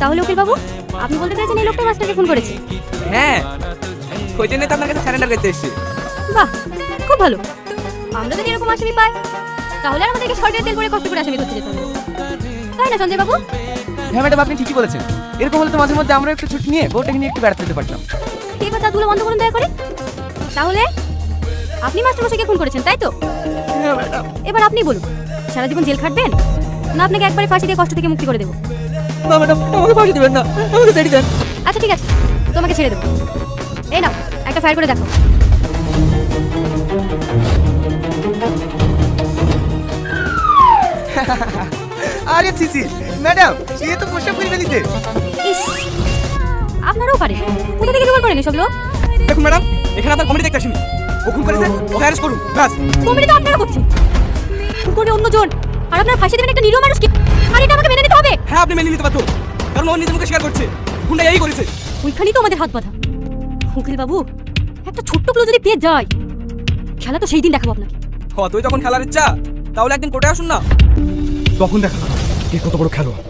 তাহলে উকিল বাবু, আপনি বলতে চাইছেন এই লোকটা মাস্টারকে খুন করেছে? হ্যাঁ, ওই জন্যই তো আপনার কাছে সারেন্ডার করতে এসেছি। বাহ, খুব ভালো। আমরা যদি এরকম আসামি পাই তাহলে আর আমাদেরকে সরকারের তেল করে কষ্ট করে আসামি করতে যেতে হবে, তাই না সঞ্জয় বাবু? হ্যাঁ ম্যাডাম, আপনি ঠিকই বলেছেন। এরকম হলে তো মাঝে মধ্যে আমরা একটু ছুটি নিয়ে বউটাকে নিয়ে একটু বেড়াতে যেতে পারতাম। এই কথাগুলো বন্ধ করুন দয়া করে। তাহলে আপনি মাস্টারমশাইকে খুন করেছেন, তাই তো? হ্যাঁ ম্যাডাম। এবার আপনি বলুন, সারা জীবন জেল খাটবেন না আপনাকে একবারে ফাঁসি দিয়ে কষ্ট থেকে মুক্তি করে দেবো? না ম্যাডাম, আমাকে ফাঁসি দেবেন না, আমাকে ছেড়ে দেন। আচ্ছা ঠিক আছে, তোমাকে ছেড়ে দেবো। এই নাও, একটা ফায়ার করে দেখো। আরে সিসি ম্যাডাম, সে তো প্রস্তাব করে ফেলিতে। ইস, আপনারাও পারেন। কোথা থেকে জোগাড় করেন এসব লোক? দেখুন ম্যাডাম, এখানে আপনার কমিটি দেখতে আসিনি। ও খুন করেছে, ওকে অ্যারেস্ট করুন ব্যাস। কমিটি তো আপনারা করছেন, খুন করে অন্যজন, আর আপনারা ফাঁসি দেবেন একটা নিরীহ মানুষকে। আর এটা আমাকে মেনে নিতে হবে? হ্যাঁ, আপনি মেনে নিতে পারতো, কারণ ও নিজের মুখে স্বীকার করছে খুনটা এই করেছে। ওইখানেই তো আমাদের হাত বাঁধা। উকিল বাবু, একটা ছোট্ট ক্লু যদি পেয়ে যায়, খেলা তো সেই দিন দেখাবো আপনাকে। তুই যখন খেলার ইচ্ছা, তাহলে একদিন কোর্টে আসুন না, তখন দেখা কে কত বড় খেলোয়াড়।